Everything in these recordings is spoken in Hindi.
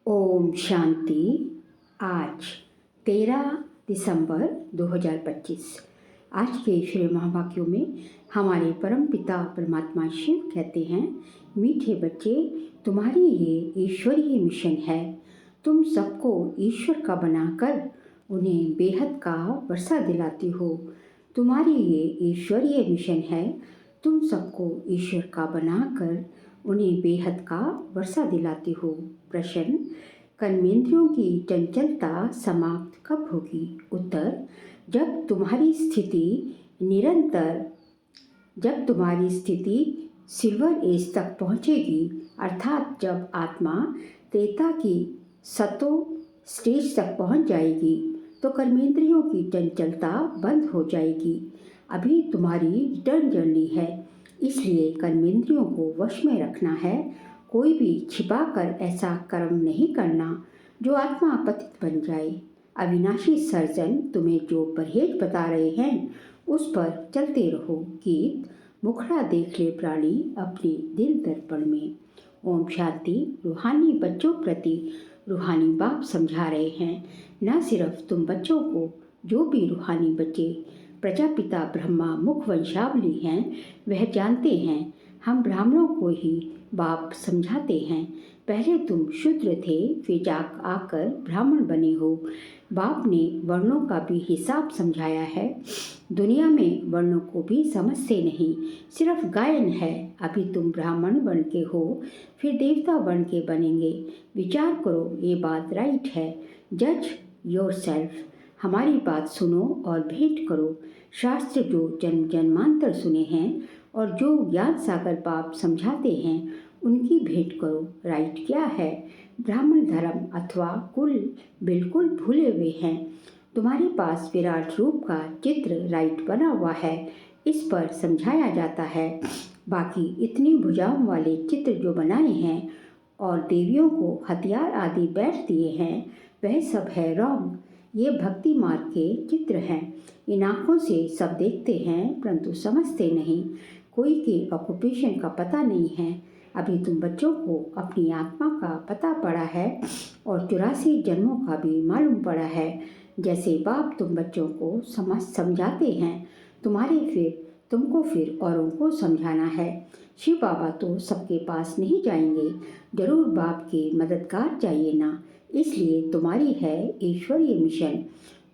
ओम शांति। आज 13 दिसंबर 2025। आज के श्री महावाक्यों में हमारे परम पिता परमात्मा शिव कहते हैं, मीठे बच्चे, तुम्हारी ये ईश्वरीय मिशन है। तुम सबको ईश्वर का बनाकर उन्हें बेहद का वर्षा दिलाती हो। तुम्हारी ये ईश्वरीय मिशन है। तुम सबको ईश्वर का बनाकर उन्हें बेहद का वर्षा दिलाती हो। प्रश्न, कर्मेंद्रियों की चंचलता समाप्त कब होगी? उत्तर, जब तुम्हारी स्थिति सिल्वर एज तक पहुँचेगी, अर्थात जब आत्मा त्रेता की सतो स्टेज तक पहुँच जाएगी तो कर्मेंद्रियों की चंचलता बंद हो जाएगी। अभी तुम्हारी रिटर्न जर्नी है, इसलिए कर्मेंद्रियों को वश में रखना है। कोई भी छिपा कर ऐसा कर्म नहीं करना जो आत्मा पतित बन जाए। अविनाशी सर्जन तुम्हें जो परहेज बता रहे हैं उस पर चलते रहो। गीत, मुखड़ा देख ले प्राणी अपने दिल दर्पण में। ओम शांति। रूहानी बच्चों प्रति रूहानी बाप समझा रहे हैं, न सिर्फ तुम बच्चों को, जो भी रूहानी बच्चे प्रजापिता ब्रह्मा मुख वंशावली हैं वह जानते हैं। हम ब्राह्मणों को ही बाप समझाते हैं। पहले तुम शूद्र थे, फिर जाग आकर ब्राह्मण बने हो। बाप ने वर्णों का भी हिसाब समझाया है। दुनिया में वर्णों को भी समझते नहीं, सिर्फ गायन है। अभी तुम ब्राह्मण बन के हो, फिर देवता बन के बनेंगे। विचार करो, ये बात राइट है। जज योरसेल्फ। हमारी बात सुनो और भेंट करो। शास्त्र जो जन्म जन्मांतर सुने हैं और जो ज्ञान सागर बाप समझाते हैं उनकी भेंट करो। राइट क्या है? ब्राह्मण धर्म अथवा कुल बिल्कुल भूले हुए हैं। तुम्हारे पास विराट रूप का चित्र राइट बना हुआ है, इस पर समझाया जाता है। बाकी इतनी भुजाओं वाले चित्र जो बनाए हैं और देवियों को हथियार आदि बैठ दिए हैं, वह सब है रॉन्ग। ये भक्ति मार्ग के चित्र हैं। इन आँखों से सब देखते हैं परंतु समझते नहीं। कोई के ऑक्यूपेशन का पता नहीं है। अभी तुम बच्चों को अपनी आत्मा का पता पड़ा है और 84 जन्मों का भी मालूम पड़ा है। जैसे बाप तुम बच्चों को समझाते हैं, तुमको फिर औरों को समझाना है। शिव बाबा तो सबके पास नहीं जाएंगे, जरूर बाप के मददगार चाहिए ना। इसलिए तुम्हारी है ईश्वरीय मिशन।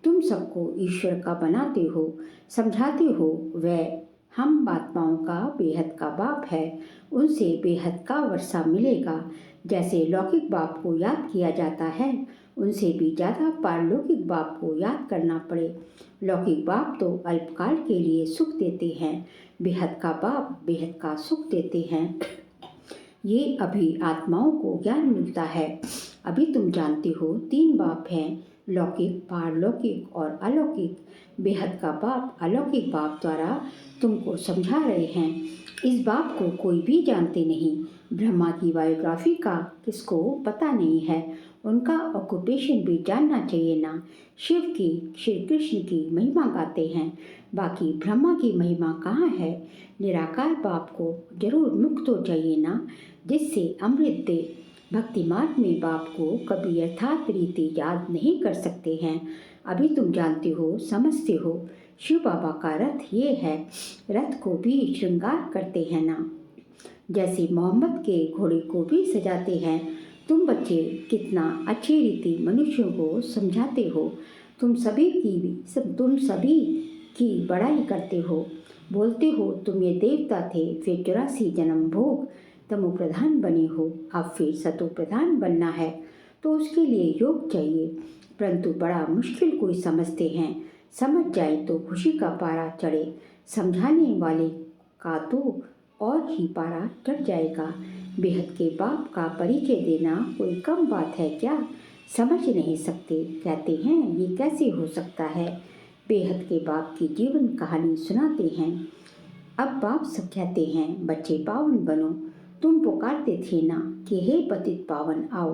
तुम सबको ईश्वर का बनाते हो, समझाते हो। वह हम आत्माओं का बेहद का बाप है, उनसे बेहद का वर्षा मिलेगा। जैसे लौकिक बाप को याद किया जाता है, उनसे भी ज़्यादा पारलौकिक बाप को याद करना पड़े। लौकिक बाप तो अल्पकाल के लिए सुख देते हैं, बेहद का बाप बेहद का सुख देते हैं। ये अभी आत्माओं को ज्ञान मिलता है। अभी तुम जानते हो 3 बाप हैं, लौकिक, पारलौकिक और अलौकिक। बेहद का बाप अलौकिक बाप द्वारा तुमको समझा रहे हैं। इस बाप को कोई भी जानते नहीं। ब्रह्मा की बायोग्राफी का किसको पता नहीं है, उनका ऑक्यूपेशन भी जानना चाहिए ना। शिव की, श्री कृष्ण की महिमा गाते हैं, बाकी ब्रह्मा की महिमा कहाँ है? निराकार बाप को जरूर मुक्त हो चाहिए ना, जिससे अमृत दे। भक्ति मार्ग में बाप को कभी यथार्थ रीति याद नहीं कर सकते हैं। अभी तुम जानते हो, समझते हो। शिव बाबा का रथ ये है, रथ को भी श्रृंगार करते हैं ना, जैसे मोहम्मद के घोड़े को भी सजाते हैं। तुम बच्चे कितना अच्छी रीति मनुष्यों को समझाते हो। तुम सभी की बड़ाई करते हो। बोलते हो तुम ये देवता थे, फिर 84 जन्म भोग तमो प्रधान बने हो, अब फिर सतो प्रधान बनना है तो उसके लिए योग चाहिए, परंतु बड़ा मुश्किल कोई समझते हैं। समझ जाए तो खुशी का पारा चढ़े, समझाने वाले का तो और ही पारा चढ़ जाएगा। बेहद के बाप का परिचय देना कोई कम बात है क्या? समझ नहीं सकते, कहते हैं ये कैसे हो सकता है। बेहद के बाप की जीवन कहानी सुनाते हैं। अब बाप सब कहते हैं, बच्चे पावन बनो। तुम पुकारते थे ना कि हे पतित पावन आओ।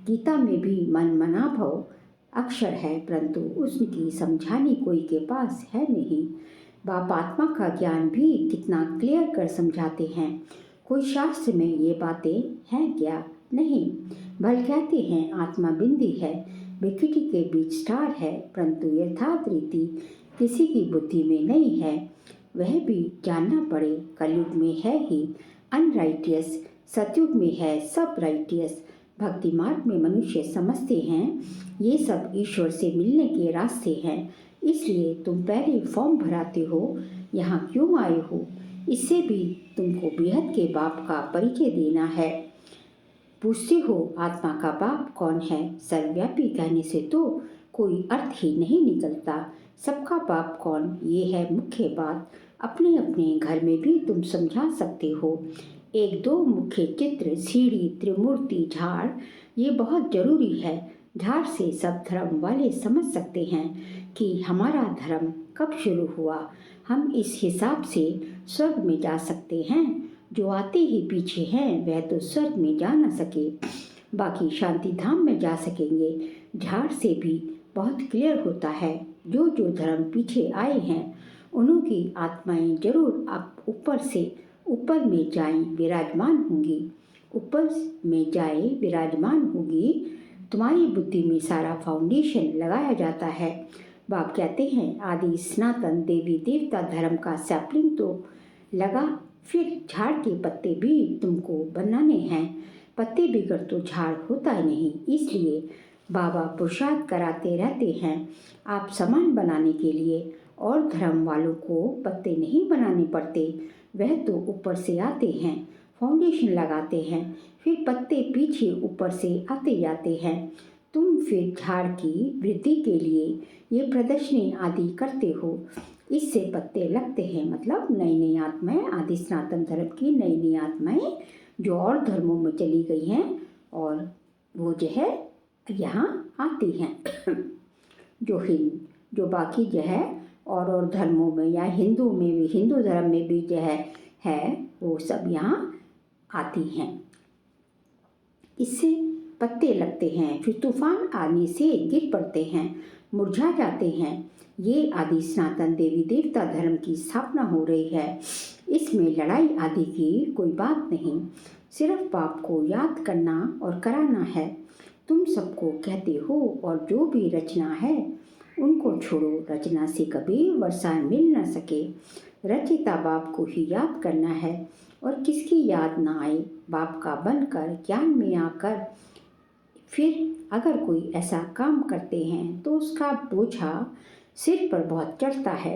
गीता में भी मन मना भव अक्षर है, परंतु उसकी समझाने कोई के पास है नहीं। बाप आत्मा का ज्ञान भी कितना क्लियर कर समझाते हैं। कोई शास्त्र में ये बातें हैं क्या? नहीं। भल कहते हैं आत्मा बिंदी है, विकृति के बीच स्टार है, परंतु यथार्थ रीति किसी की बुद्धि में नहीं है। वह भी जानना पड़े। कलयुग में है ही अनराइटियस, सतयुग में है सब राइटियस। भक्ति मार्ग में मनुष्य समझते हैं ये सब ईश्वर से मिलने के रास्ते हैं। इसलिए तुम पहले फॉर्म भराते हो, यहाँ क्यों आए हो? इससे भी तुमको बेहद के बाप का परिचय देना है। पूछते हो आत्मा का बाप कौन है? सर्वव्यापी कहने से तो कोई अर्थ ही नहीं निकलता। सबका बाप कौन, ये है मुख्य बात। अपने अपने घर में भी तुम समझा सकते हो। एक दो मुख्य चित्र, सीढ़ी, त्रिमूर्ति, झाड़, ये बहुत जरूरी है। झाड़ से सब धर्म वाले समझ सकते हैं कि हमारा धर्म कब शुरू हुआ। हम इस हिसाब से स्वर्ग में जा सकते हैं। जो आते ही पीछे हैं वह तो स्वर्ग में जा न सके, बाकी शांति धाम में जा सकेंगे। झाड़ से भी बहुत क्लियर होता है। जो जो धर्म पीछे आए हैं उन्हों की आत्माएं जरूर अब ऊपर से ऊपर में जाएं, विराजमान होंगी। ऊपर में जाए विराजमान होगी। तुम्हारी बुद्धि में सारा फाउंडेशन लगाया जाता है। बाप कहते हैं आदि सनातन देवी देवता धर्म का सैपलिंग तो लगा, फिर झाड़ के पत्ते भी तुमको बनाने हैं। पत्ते बिगड़ तो झाड़ होता ही नहीं। इसलिए बाबा पुरुषार्थ कराते रहते हैं आप सामान बनाने के लिए। और धर्म वालों को पत्ते नहीं बनाने पड़ते, वह तो ऊपर से आते हैं, फाउंडेशन लगाते हैं, फिर पत्ते पीछे ऊपर से आते जाते हैं। तुम फिर झाड़ की वृद्धि के लिए ये प्रदर्शनी आदि करते हो। इससे पत्ते लगते हैं, मतलब नई नई आत्माएं, आदि सनातन धर्म की नई नई आत्माएं जो और धर्मों में चली गई हैं और वो जो है यहाँ आती हैं। जो बाकी जो है और धर्मों में या हिंदू में भी, हिंदू धर्म में भी जो है वो सब यहाँ आती हैं। इससे पत्ते लगते हैं, फिर तूफान आने से गिर पड़ते हैं, मुरझा जाते हैं। ये आदि सनातन देवी देवता धर्म की स्थापना हो रही है। इसमें लड़ाई आदि की कोई बात नहीं, सिर्फ बाप को याद करना और कराना है। तुम सबको कहते हो और जो भी रचना है उनको छोड़ो। रचना से कभी वर्षा मिल न सके। रचिता बाप को ही याद करना है और किसकी याद ना आए। बाप का बनकर ज्ञान में आकर फिर अगर कोई ऐसा काम करते हैं तो उसका बोझा सिर पर बहुत चढ़ता है।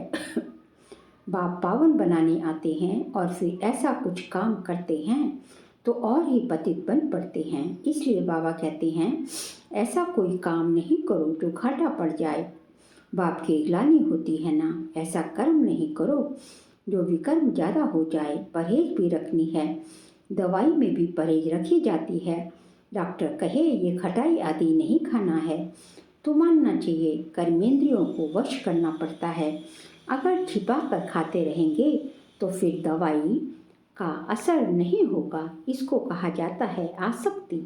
बाप पावन बनाने आते हैं और फिर ऐसा कुछ काम करते हैं तो और ही पतित बन पड़ते हैं। इसलिए बाबा कहते हैं ऐसा कोई काम नहीं करो जो घाटा पड़ जाए। बाप की ग्लानि होती है ना, ऐसा कर्म नहीं करो जो विकर्म ज़्यादा हो जाए। परहेज भी रखनी है, दवाई में भी परहेज रखी जाती है। डॉक्टर कहे ये खटाई आदि नहीं खाना है तो मानना चाहिए। कर्मेंद्रियों को वश करना पड़ता है। अगर छिपा कर खाते रहेंगे तो फिर दवाई का असर नहीं होगा। इसको कहा जाता है आसक्ति।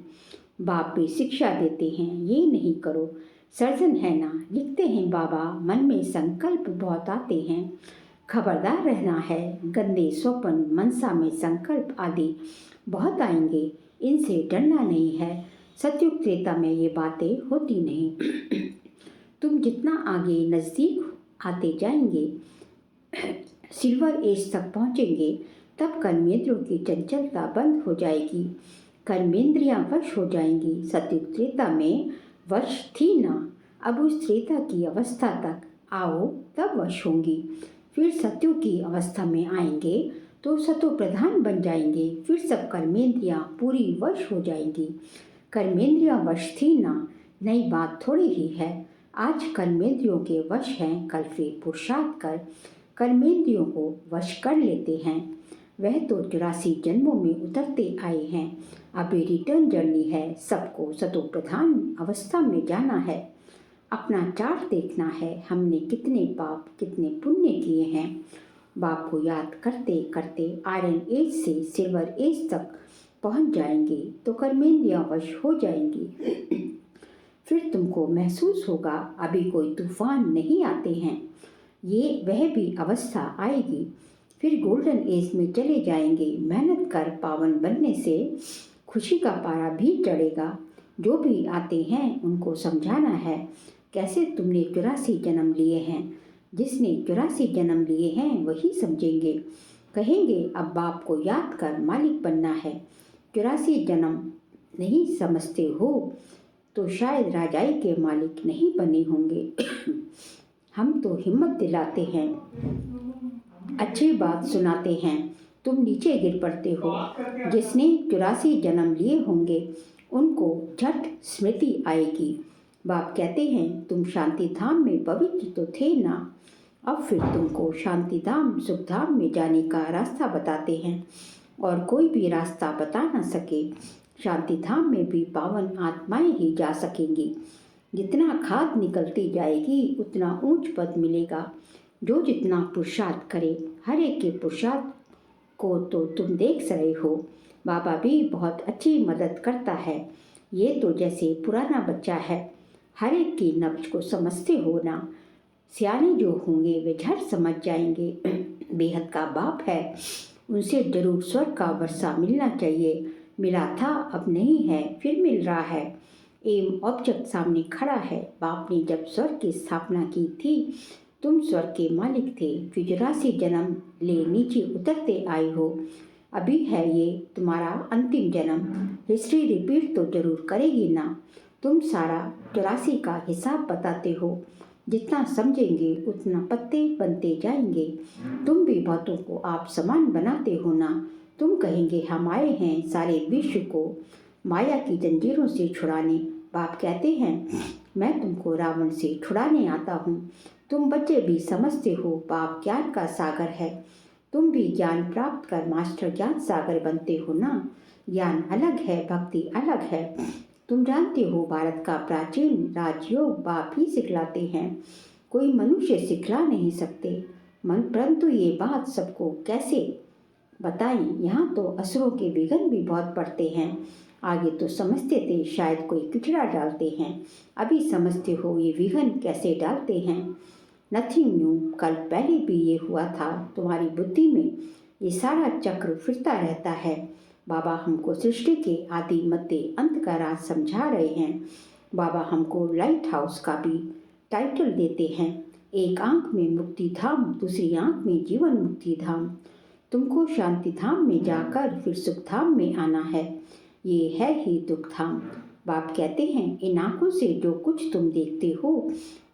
बाप भी शिक्षा देते हैं ये नहीं करो। सर्जन है ना, लिखते हैं बाबा, मन में संकल्प बहुत आते हैं, खबरदार रहना है। गंदे स्वप्न, मनसा में संकल्प आदि बहुत आएंगे, इनसे डरना नहीं है। सतयुग त्रेता में ये बातें होती नहीं। तुम जितना आगे नज़दीक आते जाएंगे, सिल्वर एज तक पहुँचेंगे, तब कर्मेंद्रियों की चंचलता बंद हो जाएगी, कर्मेंद्रियां वश हो जाएंगी। सतयुग त्रेता में वश थी ना, अब उस त्रेता की अवस्था तक आओ तब वश होंगी। फिर सतयुग की अवस्था में आएंगे तो सतो प्रधान बन जाएंगे। फिर सब कर्मेंद्रियां पूरी वश हो जाएंगी। कर्मेंद्रियां वश थी ना, नई बात थोड़ी ही है। आज कर्मेंद्रियों के वश हैं, कल फिर पुरुषार्थ कर कर्मेंद्रियों को वश कर लेते हैं। वह तो 84 जन्मों में उतरते आए हैं। अभी रिटर्न जर्नी है। सबको सतो प्रधान अवस्था में जाना है। अपना चार्ट देखना है, हमने कितने पाप कितने पुण्य किए हैं। बाप को याद करते करते आयरन एज से सिल्वर एज तक पहुंच जाएंगे तो कर्मेंद्रियां वश हो जाएंगी। फिर तुमको महसूस होगा अभी कोई तूफान नहीं आते हैं, ये वह भी अवस्था आएगी। फिर गोल्डन एज में चले जाएंगे। मेहनत कर पावन बनने से खुशी का पारा भी चढ़ेगा। जो भी आते हैं उनको समझाना है कैसे तुमने 84 जन्म लिए हैं। जिसने 84 जन्म लिए हैं वही समझेंगे। कहेंगे अब बाप को याद कर मालिक बनना है। 84 जन्म नहीं समझते हो तो शायद राजाई के मालिक नहीं बने होंगे। हम तो हिम्मत दिलाते हैं, अच्छी बात सुनाते हैं, तुम नीचे गिर पड़ते हो। जिसने 84 जन्म लिए होंगे उनको झट स्मृति आएगी। बाप कहते हैं तुम शांति धाम में पवित्र तो थे ना, अब फिर तुमको शांति धाम सुख धाम में जाने का रास्ता बताते हैं और कोई भी रास्ता बता ना सके। शांति धाम में भी पावन आत्माएं ही जा सकेंगी। जितना खाद निकलती जाएगी उतना ऊंच पद मिलेगा। जो जितना पुरुषार्थ करे, हर एक के पुरुषार्थ को तो तुम देख रहे हो। बाबा भी बहुत अच्छी मदद करता है। ये तो जैसे पुराना बच्चा है, हर एक की नब्ज को समझते हो ना। सियाने जो होंगे वे झट समझ जाएंगे। बेहद का बाप है, उनसे जरूर स्वर्ग का वर्षा मिलना चाहिए। मिला था, अब नहीं है, फिर मिल रहा है। एम ऑब्जेक्ट सामने खड़ा है। बाप ने जब स्वर्ग की स्थापना की थी तुम स्वर्ग के मालिक थे। फिर 84 जन्म ले नीचे उतरते आए हो। अभी है ये तुम्हारा अंतिम जन्म। हिस्ट्री रिपीट तो जरूर करेगी ना। तुम सारा 84 का हिसाब बताते हो। जितना समझेंगे उतना पत्ते बनते जाएंगे। तुम भी बहुतों को आप समान बनाते हो ना। तुम कहेंगे हम आए हैं सारे विश्व को माया की जंजीरों से छुड़ाने। बाप कहते हैं मैं तुमको रावण से छुड़ाने आता हूँ। तुम बच्चे भी समझते हो बाप ज्ञान का सागर है। तुम भी ज्ञान प्राप्त कर मास्टर ज्ञान सागर बनते हो ना। ज्ञान अलग है, भक्ति अलग है। तुम जानते हो भारत का प्राचीन राजयोग बाप ही सिखलाते हैं, कोई मनुष्य सिखला नहीं सकते। परंतु ये बात सबको कैसे बताएं। यहाँ तो असुरों के विघ्न भी बहुत पड़ते हैं। आगे तो समझते थे शायद कोई किचड़ा डालते हैं, अभी समझते हो ये विघ्न कैसे डालते हैं। नथिंग न्यू, कल पहले भी ये हुआ था। तुम्हारी बुद्धि में ये सारा चक्र फिरता रहता है। बाबा हमको सृष्टि के आदि मध्य अंत का राज समझा रहे हैं। बाबा हमको लाइट हाउस का भी टाइटल देते हैं। एक आंख में मुक्ति धाम, दूसरी आंख में जीवन मुक्ति धाम। तुमको शांति धाम में जाकर फिर सुख धाम में आना है। ये है ही दुख धाम। बाप कहते हैं इन आंखों से जो कुछ तुम देखते हो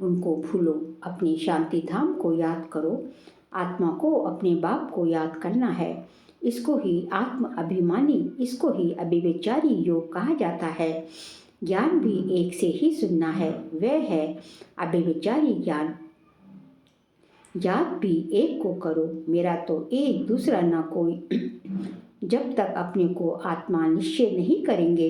उनको भूलो, अपनी शांति धाम को याद करो। आत्मा को अपने बाप को याद करना है। इसको ही आत्म अभिमानी, इसको ही अभिविचारी योग कहा जाता है। ज्ञान भी एक से ही सुनना है, वह है अभिविचारी ज्ञान। याद भी एक को करो, मेरा तो एक दूसरा ना कोई। जब तक अपने को आत्मा निश्चय नहीं करेंगे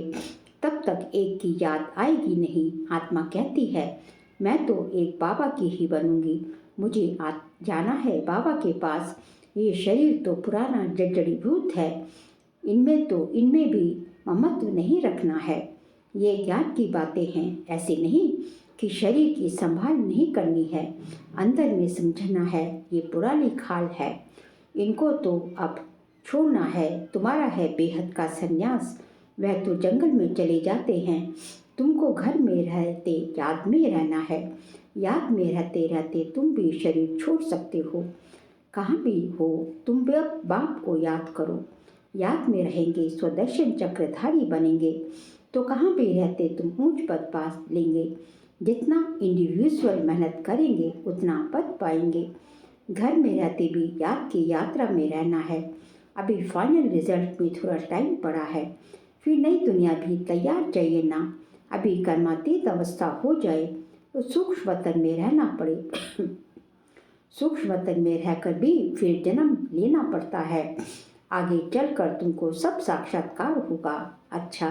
तब तक एक की याद आएगी नहीं। आत्मा कहती है मैं तो एक बाबा की ही बनूंगी, मुझे जाना है बाबा के पास। ये शरीर तो पुराना जड़ीभूत है, इनमें भी ममत्व नहीं रखना है। ये ज्ञान की बातें हैं, ऐसे नहीं कि शरीर की संभाल नहीं करनी है। अंदर में समझना है ये पुरानी खाल है, इनको तो अब छोड़ना है। तुम्हारा है बेहद का संन्यास, वह तो जंगल में चले जाते हैं। तुमको घर में रहते याद में रहना है। याद में रहते रहते तुम भी शरीर छोड़ सकते हो। कहाँ भी हो तुम बाप को याद करो। याद में रहेंगे स्वदर्शन चक्रधारी बनेंगे तो कहाँ भी रहते तुम ऊंच पद पा लेंगे। जितना इंडिविजुअल मेहनत करेंगे उतना पद पाएंगे। घर में रहते भी याद की यात्रा में रहना है। अभी फाइनल रिजल्ट में थोड़ा टाइम पड़ा है, फिर नई दुनिया भी तैयार चाहिए ना। अभी कर्मातीत अवस्था हो जाए तो सूक्ष्म वतन में रहना पड़े। सूक्ष्म वतन में रहकर भी फिर जन्म लेना पड़ता है। आगे चलकर तुमको सब साक्षात्कार होगा। अच्छा,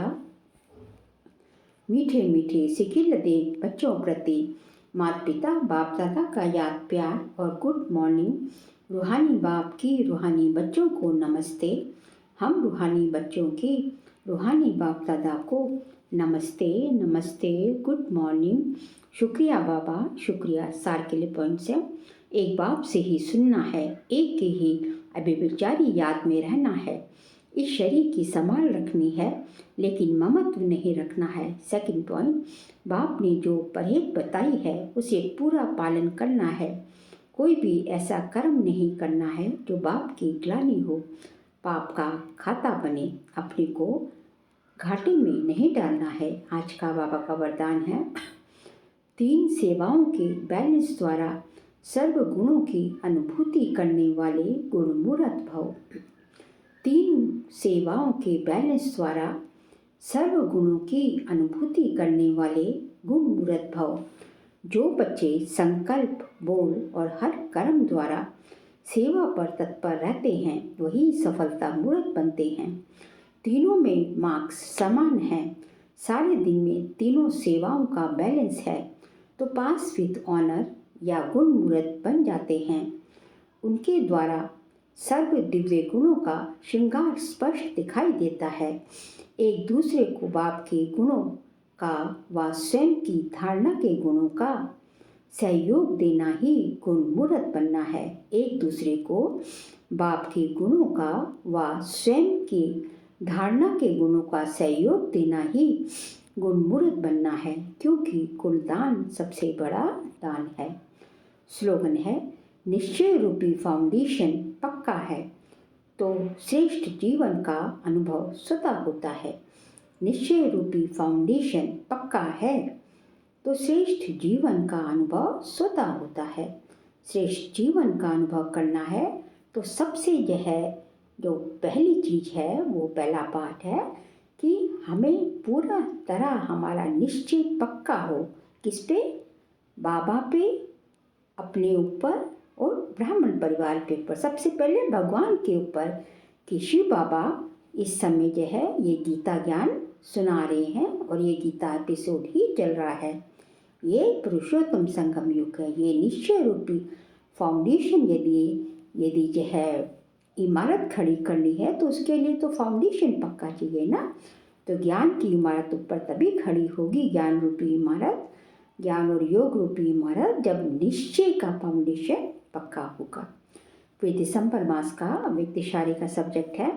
मीठे मीठे सिकिल दे बच्चों प्रति माता पिता बाप दादा का याद प्यार और गुड मॉर्निंग। रूहानी बाप की रूहानी बच्चों को नमस्ते। हम रूहानी बच्चों की रूहानी बाप दादा को नमस्ते नमस्ते, गुड मॉर्निंग। शुक्रिया बाबा, शुक्रिया। सार के लिए पॉइंट्स है, एक बाप से ही सुनना है, एक की ही अभिविचारी याद में रहना है। इस शरीर की संभाल रखनी है, लेकिन ममत्व नहीं रखना है। सेकंड पॉइंट, बाप ने जो परहेज बताई है उसे पूरा पालन करना है। कोई भी ऐसा कर्म नहीं करना है जो बाप की ग्लानि हो, पाप का खाता बने। अपने को घाटे में नहीं डालना है। आज का बाबा का वरदान है, 3 सेवाओं के बैलेंस द्वारा सर्व गुणों की अनुभूति करने वाले गुणमूर्त भव। 3 सेवाओं के बैलेंस द्वारा सर्व गुणों की अनुभूति करने वाले गुणमूर्त भव। जो बच्चे संकल्प, बोल और हर कर्म द्वारा सेवा पर तत्पर रहते हैं वही सफलता मूर्त बनते हैं। तीनों में मार्क्स समान हैं। सारे दिन में तीनों सेवाओं का बैलेंस है तो पास विद ऑनर या गुणमूर्त बन जाते हैं। उनके द्वारा सर्व दिव्य गुणों का श्रृंगार स्पष्ट दिखाई देता है। एक दूसरे को बाप के गुणों का व स्वयं की धारणा के गुणों का सहयोग देना ही गुणमूर्त बनना है। एक दूसरे को बाप के गुणों का व स्वयं की धारणा के गुणों का सहयोग देना ही गुणमूर्त बनना है, क्योंकि गुणदान सबसे बड़ा दान है। स्लोगन है, निश्चय रूपी फाउंडेशन पक्का है तो श्रेष्ठ जीवन का अनुभव स्वतः होता है। निश्चय रूपी फाउंडेशन पक्का है तो श्रेष्ठ जीवन का अनुभव स्वतः होता है। श्रेष्ठ जीवन का अनुभव करना है तो सबसे जो पहली चीज़ है वो पहला पाठ है कि हमें पूरा तरह हमारा निश्चय पक्का हो। किस पे? बाबा पे, अपने ऊपर और ब्राह्मण परिवार के ऊपर। सबसे पहले भगवान के ऊपर कि शिव बाबा इस समय ये गीता ज्ञान सुना रहे हैं और ये गीता एपिसोड ही चल रहा है। ये पुरुषोत्तम संगम युग है। ये निश्चय रूपी फाउंडेशन यदि इमारत खड़ी करनी है तो उसके लिए तो फाउंडेशन पक्का चाहिए ना। तो ज्ञान की इमारत ऊपर तभी खड़ी होगी, ज्ञान रूपी इमारत, ज्ञान और योग रूपी इमारत, जब निश्चय का फाउंडेशन पक्का होगा। फिर दिसंबर मास का व्यक्तिशारी का सब्जेक्ट है,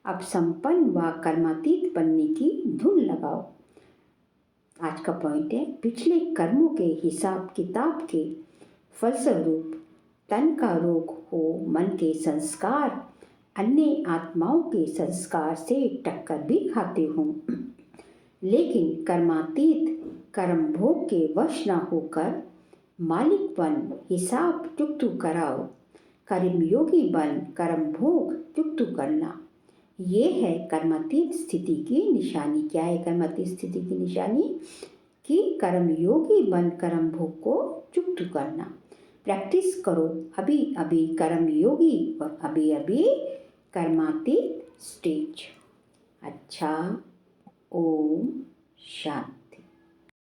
अब संपन्न व कर्मातीत बनने की धुन लगाओ। आज का पॉइंट है, पिछले कर्मों के हिसाब किताब के फलस्वरूप तन का रोग हो, मन के संस्कार अन्य आत्माओं के संस्कार से टक्कर भी खाते हों, लेकिन कर्मातीत कर्म भोग के वश न होकर मालिक बन हिसाब चुकतू कराओ। कर्मयोगी बन कर्म भोग चुकतू करना, ये है कर्मातीत स्थिति की निशानी। क्या है कर्मातीत स्थिति की निशानी? कि कर्मयोगी बन कर्म भोग को चुकतू करना। प्रैक्टिस करो अभी अभी कर्मयोगी और अभी अभी कर्मातीत स्टेज। अच्छा, ओम शांति।